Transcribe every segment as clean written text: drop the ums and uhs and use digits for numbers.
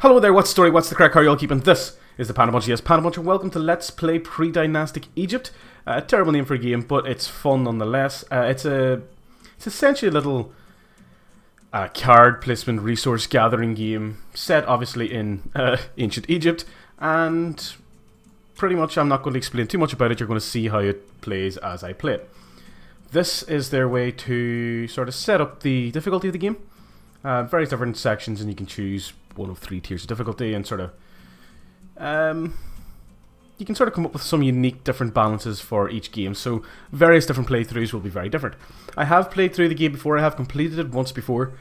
Hello there, what's the story, what's the crack, how are you all keeping? This is the ThePandaPuncher, yes, PandaPuncher. Welcome to Let's Play Predynastic Egypt. Terrible name for a game, but it's fun nonetheless. It's essentially a little card placement resource gathering game, set obviously in ancient Egypt, and pretty much I'm not going to explain too much about it. You're going to see how it plays as I play it. This is their way to sort of set up the difficulty of the game. Various different sections, and you can choose one of 3 tiers of difficulty, and sort of you can sort of come up with some unique different balances for each game. So various different playthroughs will be very different. I have played through the game before, I have completed it once before,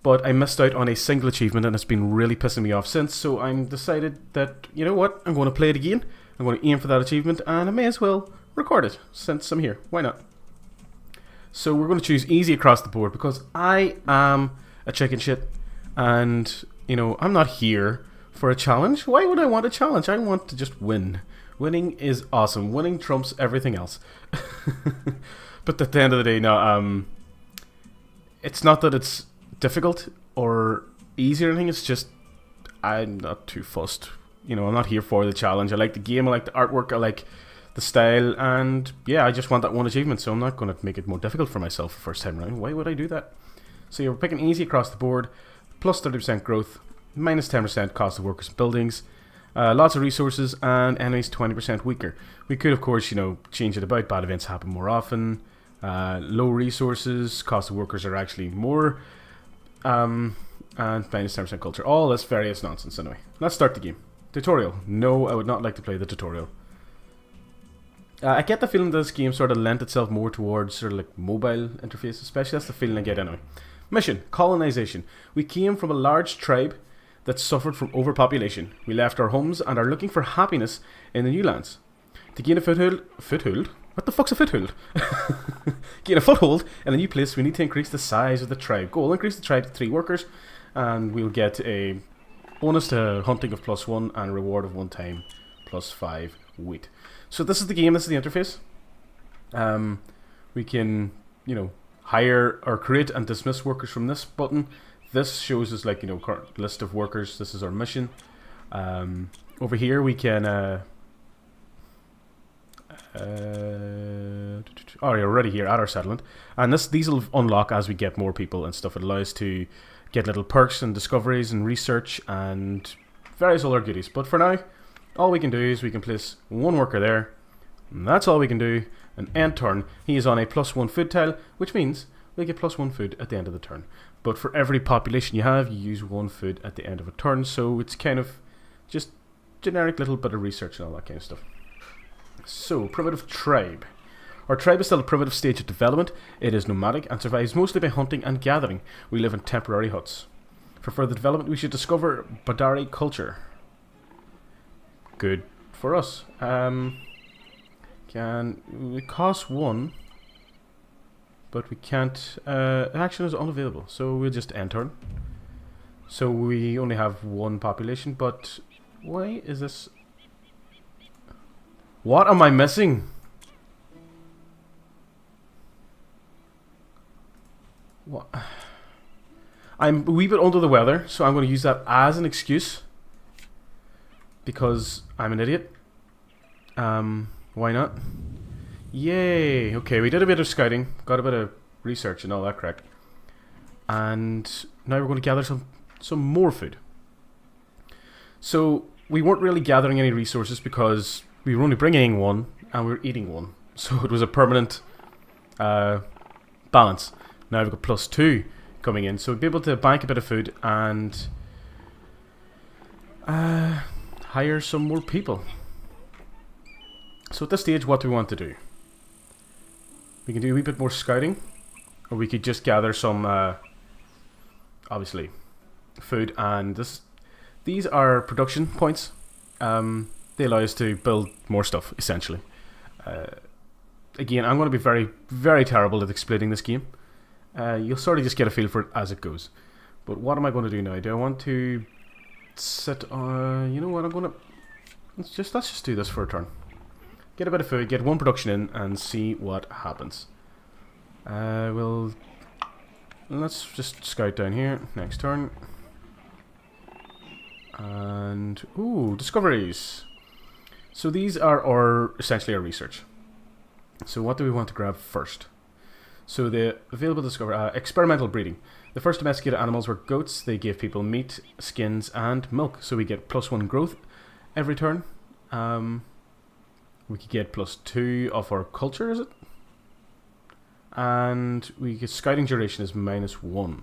but I missed out on a single achievement and it's been really pissing me off since. So I'm decided that, you know what, I'm going to play it again. I'm going to aim for that achievement, and I may as well record it since I'm here. Why not? So we're going to choose easy across the board because I am a chicken shit, and you know, I'm not here for a challenge. Why would I want a challenge? I want to just win. Winning is awesome. Winning trumps everything else. But at the end of the day, no, it's not that it's difficult or easy or anything, it's just I'm not too fussed. You know, I'm not here for the challenge. I like the game, I like the artwork, I like the style, and yeah, I just want that one achievement, so I'm not going to make it more difficult for myself the first time around. Why would I do that? So you're picking easy across the board, plus 30% growth, minus 10% cost of workers and buildings, lots of resources, and enemies 20% weaker. We could, of course, you know, change it about. Bad events happen more often. Low resources, cost of workers are actually more, and minus 10% culture. All this various nonsense anyway. Let's start the game. Tutorial. No, I would not like to play the tutorial. I get the feeling that this game sort of lent itself more towards sort of like mobile interface, especially. That's the feeling I get anyway. Mission: Colonization. We came from a large tribe that suffered from overpopulation. We left our homes and are looking for happiness in the new lands. To gain a foothold? What the fuck's a foothold? Gain a foothold in a new place, we need to increase the size of the tribe. Goal: increase the tribe to 3 workers, and we'll get a bonus to hunting of +1 and a reward of 1 time +5 wheat. So this is the game, this is the interface. We can, you know, hire or create and dismiss workers from this button. This shows us, like, you know, current list of workers. This is our mission. Over here we can already here at our settlement, and these will unlock as we get more people and stuff. It allows to get little perks and discoveries and research and various other goodies. But for now, all we can do is we can place 1 worker there, and that's all we can do. An end turn. He is on a +1 food tile, which means we get +1 food at the end of the turn. But for every population you have, you use 1 food at the end of a turn, so it's kind of just generic little bit of research and all that kind of stuff. So, primitive tribe. Our tribe is still a primitive stage of development. It is nomadic and survives mostly by hunting and gathering. We live in temporary huts. For further development, we should discover Badari culture. Good for us. It costs 1, but we can't. Action is unavailable, so we'll just end turn. So we only have 1 population, but why is this? What am I missing? What? I'm a wee bit under the weather, so I'm going to use that as an excuse because I'm an idiot. Why not? Yay! Okay, we did a bit of scouting, got a bit of research and all that crack, and now we're going to gather some more food. So we weren't really gathering any resources because we were only bringing 1 and we were eating 1, so it was a permanent balance. Now we've got +2 coming in, so we'll be able to bank a bit of food and hire some more people. So at this stage, what do we want to do? We can do a wee bit more scouting, or we could just gather some, obviously, food. And these are production points. They allow us to build more stuff, essentially. Again, I'm going to be very, very terrible at explaining this game. You'll sort of just get a feel for it as it goes. But what am I going to do now? Do I want to sit on... you know what, I'm going to... Let's just do this for a turn. Get a bit of food, get 1 production in, and see what happens. Let's just scout down here. Next turn. And ooh, discoveries. So these are essentially our research. So what do we want to grab first? So the available experimental breeding. The first domesticated animals were goats. They gave people meat, skins, and milk. So we get +1 growth every turn. We could get +2 of our culture, is it? And we get scouting duration is -1.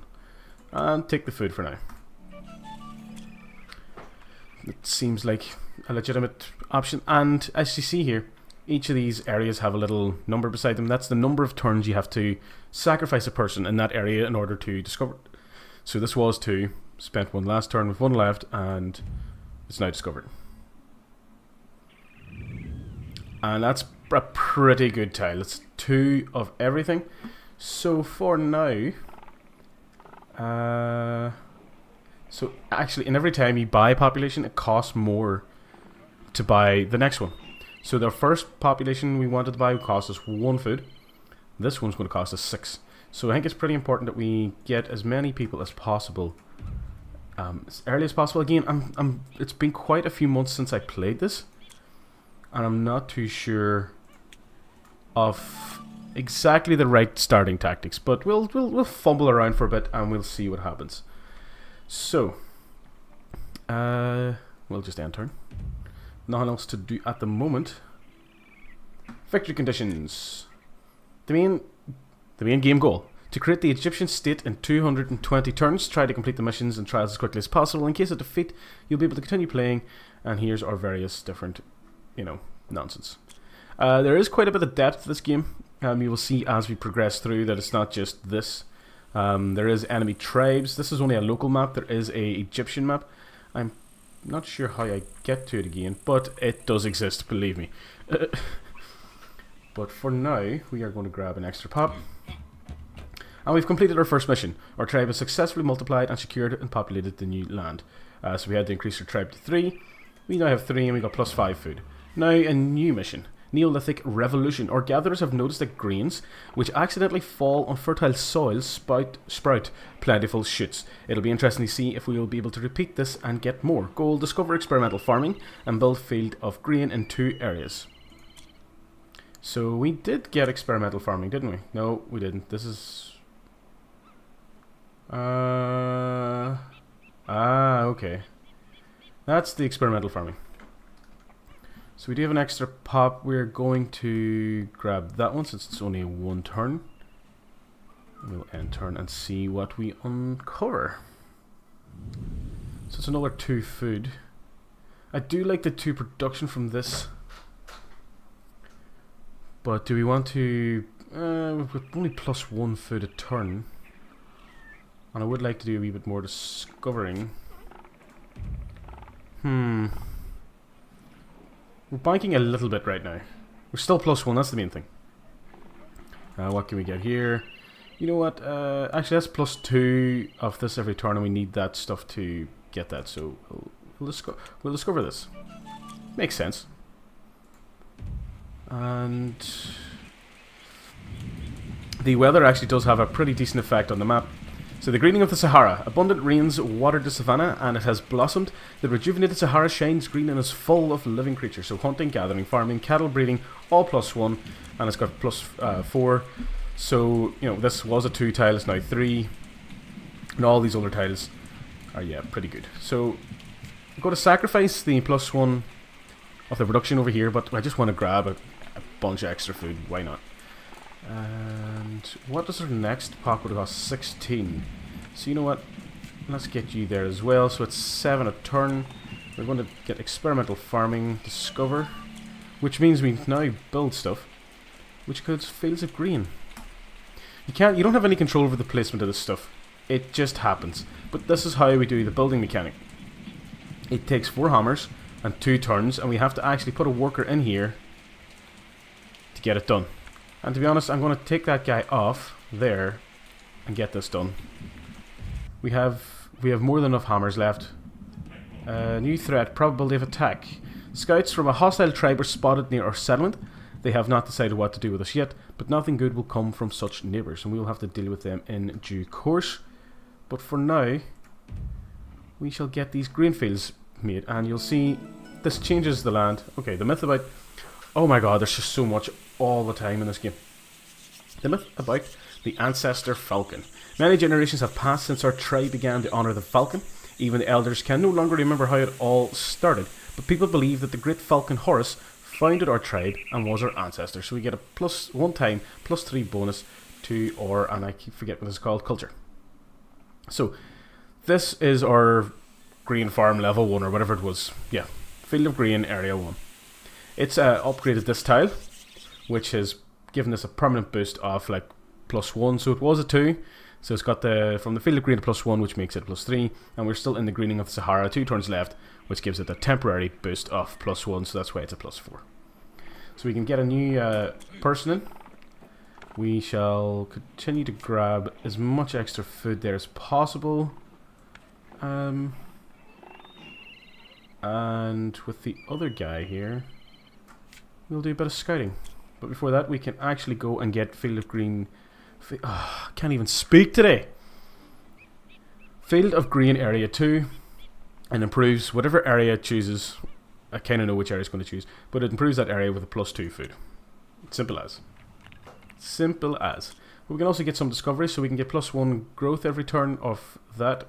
And take the food for now. It seems like a legitimate option. And as you see here, each of these areas have a little number beside them. That's the number of turns you have to sacrifice a person in that area in order to discover it. So this was 2. Spent 1 last turn with 1 left, and it's now discovered. And that's a pretty good tile. It's 2 of everything. So for now, so actually, in every time you buy population, it costs more to buy the next one. So the first population we wanted to buy would cost us 1 food. This one's going to cost us 6. So I think it's pretty important that we get as many people as possible, as early as possible. Again, it's been quite a few months since I played this, and I'm not too sure of exactly the right starting tactics. But we'll fumble around for a bit and we'll see what happens. So, we'll just end turn. Nothing else to do at the moment. Victory conditions. The main game goal: to create the Egyptian state in 220 turns. Try to complete the missions and trials as quickly as possible. In case of defeat, you'll be able to continue playing. And here's our various different, nonsense. There is quite a bit of depth to this game. You will see as we progress through that it's not just this. There is enemy tribes. This is only a local map. There is a Egyptian map. I'm not sure how I get to it again, but it does exist, believe me. But for now, we are going to grab an extra pop. And we've completed our first mission. Our tribe has successfully multiplied and secured and populated the new land. So we had to increase our tribe to 3. We now have 3 and we got +5 food. Now a new mission. Neolithic Revolution. Our gatherers have noticed that grains, which accidentally fall on fertile soil, sprout plentiful shoots. It'll be interesting to see if we will be able to repeat this and get more. Goal: discover experimental farming and build field of grain in 2 areas. So we did get experimental farming, didn't we? No, we didn't. This is... okay. That's the experimental farming. So we do have an extra pop. We're going to grab that one since it's only 1 turn. We'll end turn and see what we uncover. So it's another 2 food. I do like the 2 production from this. But do we want to... we've got only +1 food a turn. And I would like to do a wee bit more discovering. We're banking a little bit right now. We're still +1, that's the main thing. What can we get here? You know what? Actually, that's +2 of this every turn, and we need that stuff to get that. So we'll discover this. Makes sense. And the weather actually does have a pretty decent effect on the map. So the greening of the Sahara. Abundant rains watered the savannah and it has blossomed. The rejuvenated Sahara shines green and is full of living creatures. So hunting, gathering, farming, cattle breeding, all +1. And it's got +4. So, this was a 2 tile, it's now 3. And all these other tiles are, pretty good. So, I'm going to sacrifice the +1 of the production over here, but I just want to grab a bunch of extra food. Why not? And what does our next pop would cost? 16. So you know what? Let's get you there as well. So it's 7 a turn. We're going to get experimental farming, discover, which means we now build stuff, which includes fields of green. You don't have any control over the placement of this stuff. It just happens. But this is how we do the building mechanic. It takes 4 hammers and 2 turns, and we have to actually put a worker in here to get it done. And to be honest, I'm going to take that guy off there and get this done. We have more than enough hammers left. New threat, probability of attack. Scouts from a hostile tribe are spotted near our settlement. They have not decided what to do with us yet, but nothing good will come from such neighbours, and we will have to deal with them in due course. But for now, we shall get these green fields made, and you'll see this changes the land. Okay, the myth about... Oh my god, there's just so much all the time in this game. The myth about the ancestor falcon. Many generations have passed since our tribe began to honour the falcon. Even the elders can no longer remember how it all started, but people believe that the great falcon Horus founded our tribe and was our ancestor. So we get a plus 1 time, plus 3 bonus to our, and I keep forgetting what it's called, culture. So this is our green farm level 1 or whatever it was. Yeah, Field of Green area 1. It's upgraded this tile, which has given us a permanent boost of like plus 1. So it was a 2. So it's got the from the Field of Green to plus 1, which makes it plus 3. And we're still in the greening of the Sahara, 2 turns left, which gives it a temporary boost of plus 1. So that's why it's a plus 4. So we can get a new person in. We shall continue to grab as much extra food there as possible. And with the other guy here, we'll do a bit of scouting. But before that, we can actually go and get Field of Green. I can't even speak today. Field of Green Area 2, and improves whatever area it chooses. I kind of know which area it's going to choose, but it improves that area with a plus 2 food. Simple as. Simple as. But we can also get some discovery, so we can get plus 1 growth every turn of that.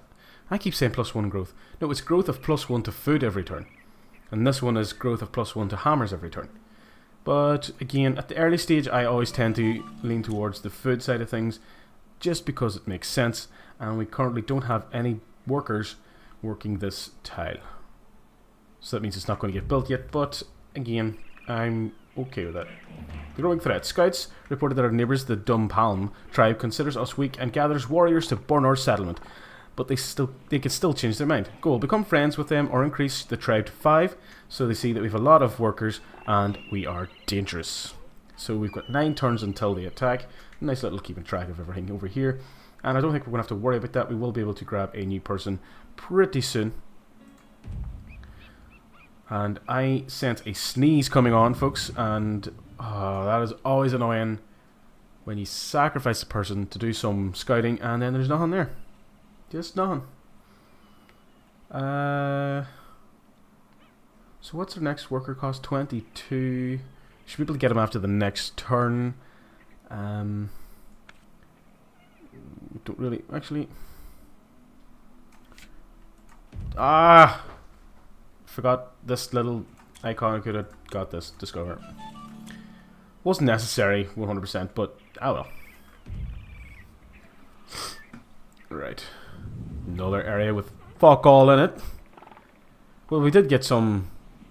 I keep saying plus 1 growth. No, it's growth of plus 1 to food every turn. And this one is growth of plus 1 to hammers every turn. But again, at the early stage, I always tend to lean towards the food side of things, just because it makes sense. And we currently don't have any workers working this tile. So that means it's not going to get built yet, but again, I'm okay with that. The growing threat. Scouts reported that our neighbours, the Dumb Palm tribe, considers us weak and gathers warriors to burn our settlement. But they could still change their mind. Goal, become friends with them or increase the tribe to 5, so they see that we have a lot of workers and we are dangerous. So we've got 9 turns until they attack. Nice little keeping track of everything over here. And I don't think we're going to have to worry about that. We will be able to grab a new person pretty soon. And I sense a sneeze coming on, folks, and that is always annoying when you sacrifice a person to do some scouting and then there's nothing there. Just nothing. So what's our next worker cost? 22. Should be able to get him after the next turn. Don't really... Actually... Forgot this little icon. I could have got this. Discover. Wasn't necessary 100%, but oh well. Right. Another area with fuck all in it. Well, we did get some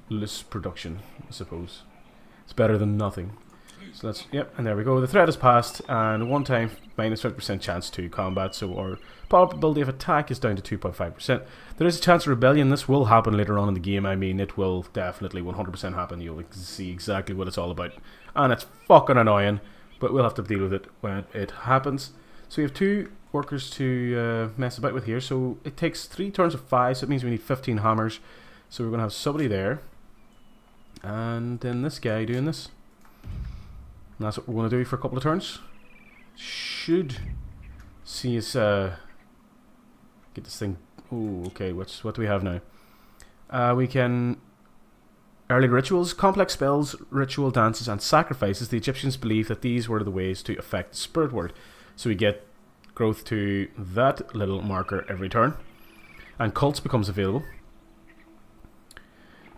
loose production, I suppose. It's better than nothing. So let's, yep, and there we go. The threat is passed, and 1 time minus 50% chance to combat, so our probability of attack is down to 2.5%. There is a chance of rebellion. This will happen later on in the game. I mean, it will definitely 100% happen. You'll see exactly what it's all about. And it's fucking annoying, but we'll have to deal with it when it happens. So we have 2 workers to mess about with here. So it takes 3 turns of 5, so it means we need 15 hammers. So we're going to have somebody there. And then this guy doing this. And that's what we're going to do for a couple of turns. Should see us get this thing. Oh, okay. What do we have now? We can early rituals, complex spells, ritual dances, and sacrifices. The Egyptians believed that these were the ways to affect the spirit world. So we get growth to that little marker every turn, and cults becomes available.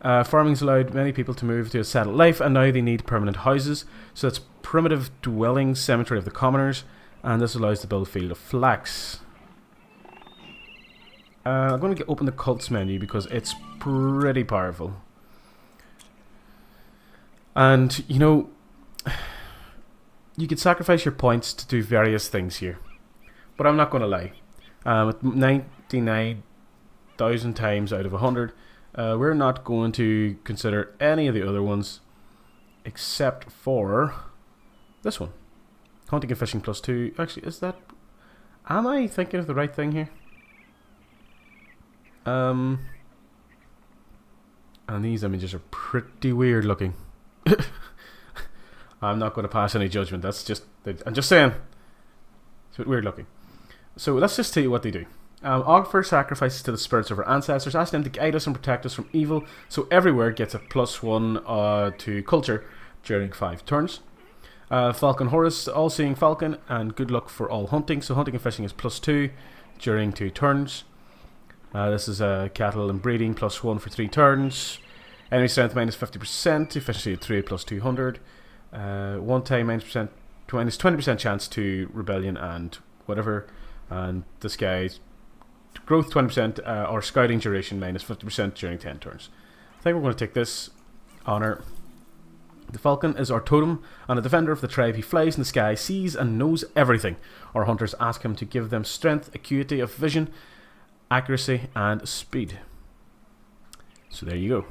Farming's allowed many people to move to a settled life, and now they need permanent houses. So that's primitive dwelling, cemetery of the commoners, and this allows the build field of flax. I'm going to open the cults menu because it's pretty powerful. And you know, you could sacrifice your points to do various things here, but I'm not going to lie. With 99,000 times out of 100. We're not going to consider any of the other ones except for this one. Hunting and fishing plus 2. Actually, is that... Am I thinking of the right thing here? And these images are pretty weird looking. I'm not going to pass any judgment. That's just... I'm just saying. It's a bit weird looking. So let's just tell you what they do. Offer sacrifices to the spirits of our ancestors. Ask them to guide us and protect us from evil. So everywhere gets a +1 to culture during 5 turns. Falcon Horus, all-seeing falcon, and good luck for all hunting. So hunting and fishing is +2 during 2 turns. This is cattle and breeding +1 for 3 turns. Enemy strength -50%. Efficiency at 3 +200. One time -20% chance to rebellion and whatever. And this guy's growth 20% or scouting duration -50% during 10 turns. I think we're going to take this honor. The falcon is our totem and a defender of the tribe. He flies in the sky, sees and knows everything. Our hunters ask him to give them strength, acuity of vision, accuracy and speed. So there you go.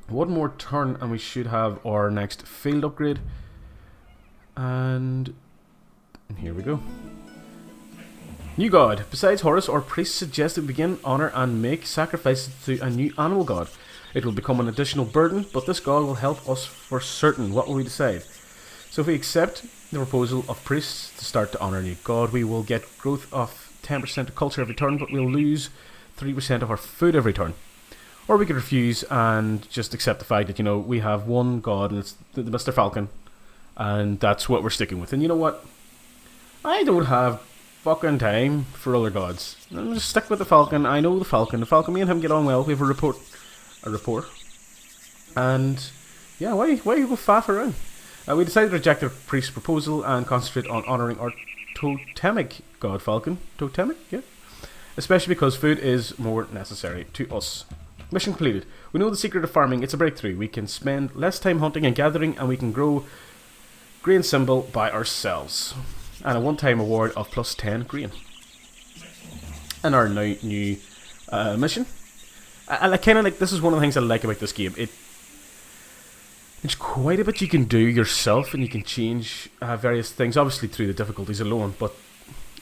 One more turn and we should have our next field upgrade. And here we go. New god. Besides Horus, our priests suggest that we begin, honor and make sacrifices to a new animal god. It will become an additional burden, but this god will help us for certain. What will we decide? So if we accept the proposal of priests to start to honor a new god, we will get growth of 10% of culture every turn, but we'll lose 3% of our food every turn. Or we could refuse and just accept the fact that, you know, we have one god and it's the Mr. Falcon, and that's what we're sticking with. And you know what? I don't have fucking time for other gods. I'm just stick with the Falcon. I know the Falcon. The Falcon, me and him get on well. We have a rapport. And yeah, why go faff around? We decided to reject the priest's proposal and concentrate on honouring our totemic god Falcon. Totemic? Yeah. Especially because food is more necessary to us. Mission completed. We know the secret of farming. It's a breakthrough. We can spend less time hunting and gathering, and we can grow grain symbol by ourselves. And a one-time award of +10 grain. And our new mission. I kind of like, this is one of the things I like about this game. There's quite a bit you can do yourself, and you can change various things, obviously through the difficulties alone, but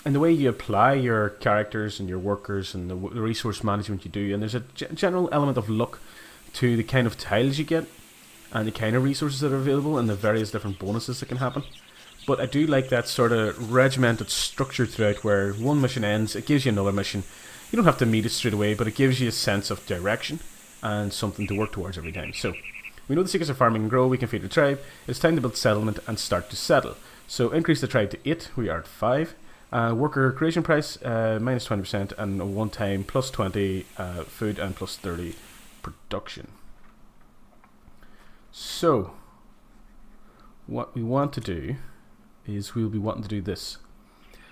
in the way you apply your characters and your workers and the resource management you do, and there's a general element of luck to the kind of tiles you get and the kind of resources that are available and the various different bonuses that can happen. But I do like that sort of regimented structure throughout, where one mission ends, it gives you another mission. You don't have to meet it straight away, but it gives you a sense of direction and something to work towards every time. So, we know the secrets of farming and grow, we can feed the tribe. It's time to build settlement and start to settle. So, increase the tribe to 8, we are at 5. Worker creation price, -20%, and a one-time +20 food and +30 production. So, what we want to do is we'll be wanting to do this.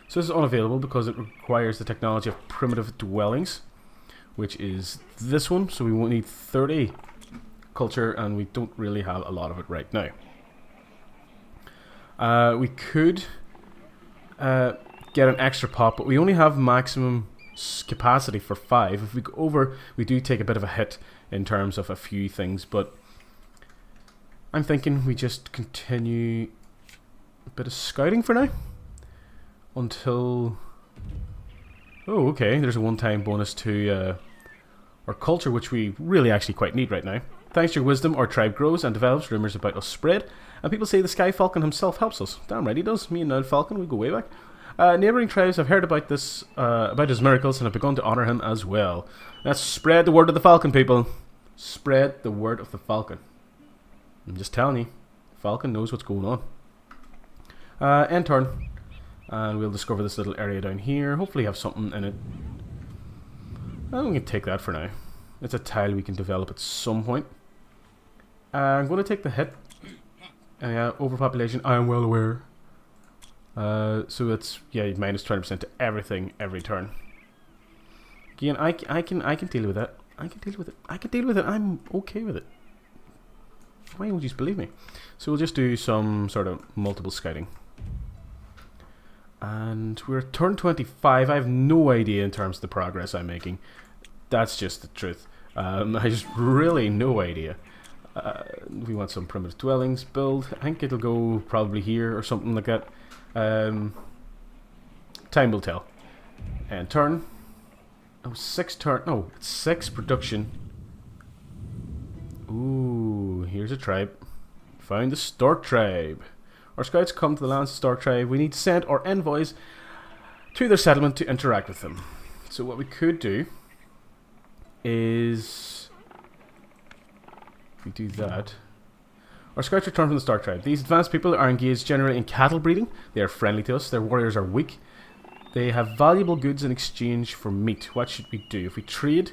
So this is unavailable because it requires the technology of primitive dwellings, which is this one. So we won't need 30 culture, and we don't really have a lot of it right now. We could get an extra pot, but we only have maximum capacity for 5. If we go over, we do take a bit of a hit in terms of a few things, but I'm thinking we just continue a bit of scouting for now until... Oh, okay, there's a one-time bonus to our culture, which we really actually quite need right now. Thanks to your wisdom, our tribe grows and develops, rumours about us spread, and people say the Sky Falcon himself helps us. Damn right he does. Me and Nile Falcon, we go way back. Neighbouring tribes have heard about this, about his miracles, and have begun to honour him as well. Let's spread the word of the Falcon, people. Spread the word of the Falcon. I'm just telling you, Falcon knows what's going on. End turn. And we'll discover this little area down here. Hopefully have something in it. We can take that for now. It's a tile we can develop at some point. I'm going to take the hit. Overpopulation, I am well aware. So it's, yeah, minus 20% to everything every turn. Again, I can deal with that. I can deal with it. I can deal with it. I'm okay with it. Why won't you believe me? So we'll just do some sort of multiple scouting. And we're at turn 25. I have no idea in terms of the progress I'm making. That's just the truth. I just really no idea. We want some primitive dwellings build. I think it'll go probably here or something like that. Time will tell. And turn. Oh, 6 turn. No, it's 6 production. Ooh, here's a tribe. Found the Stork Tribe. Our scouts come to the lands of Stork Tribe. We need to send our envoys to their settlement to interact with them. So what we could do is, if we do that, our scouts return from the Stork Tribe. These advanced people are engaged generally in cattle breeding. They are friendly to us. Their warriors are weak. They have valuable goods in exchange for meat. What should we do? If we trade,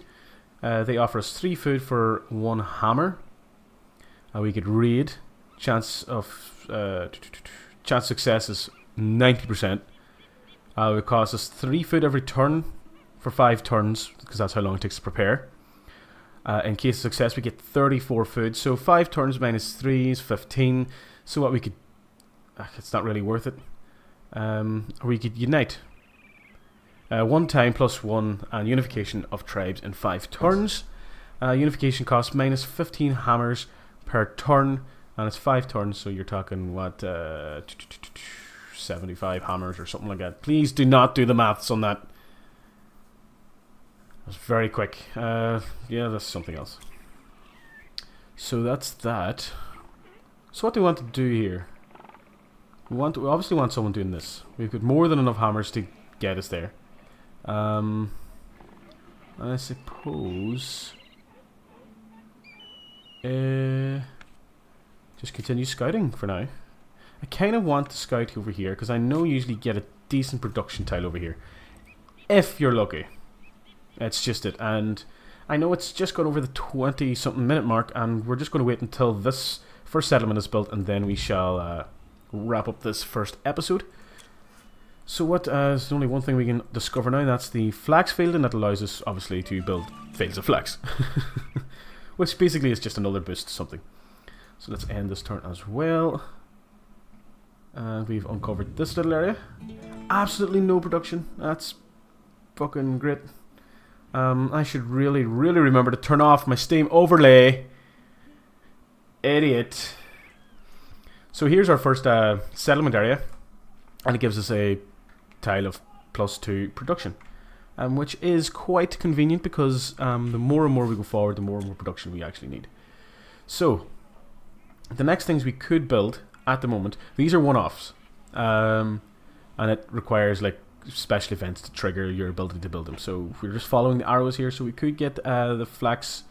they offer us 3 food for 1 hammer. We could raid. Chance success is 90%. It would cost us 3 food every turn for 5 turns, because that's how long it takes to prepare. In case of success, we get 34 food. So 5 turns minus 3 is 15. So what we could... it's not really worth it. Or we could unite. 1 time plus 1 and unification of tribes in 5 turns. Unification costs minus 15 hammers per turn. And it's 5 turns, so you're talking, what, 75 hammers or something like that. Please do not do the maths on that. That's very quick. Yeah, that's something else. So that's that. So what do we want to do here? We obviously want someone doing this. We've got more than enough hammers to get us there. And I suppose... just continue scouting for now. I kind of want to scout over here, because I know you usually get a decent production tile over here. If you're lucky. That's just it. And I know it's just gone over the 20-something minute mark, and we're just going to wait until this first settlement is built, and then we shall wrap up this first episode. So what? There's only one thing we can discover now, and that's the Flax Field, and that allows us, obviously, to build fields of flax. Which basically is just another boost to something. So let's end this turn as well. And we've uncovered this little area. Absolutely no production. That's fucking great. I should really remember to turn off my Steam overlay. Idiot. So here's our first settlement area. And it gives us a tile of +2 production. Which is quite convenient, because the more and more we go forward, the more and more production we actually need. So... the next things we could build at the moment, these are one-offs, and it requires like special events to trigger your ability to build them. So we're just following the arrows here. So we could get the Flax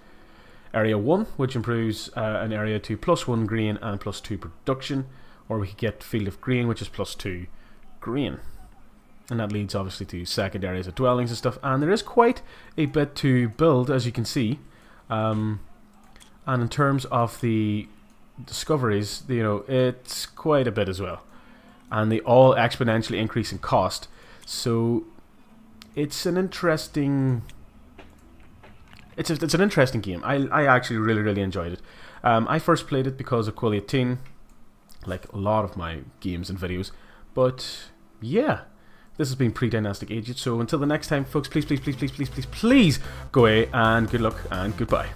Area 1, which improves an area to +1 grain and +2 production, or we could get Field of Grain, which is +2 grain, and that leads obviously to second areas of dwellings and stuff. And there is quite a bit to build, as you can see, and in terms of the discoveries, you know, it's quite a bit as well, and they all exponentially increase in cost. So it's an interesting it's an interesting game. I actually really enjoyed it. I first played it because of Quill 18, like a lot of my games and videos. But yeah, this has been Predynastic Egypt. So until the next time, folks, please go away, and good luck and goodbye.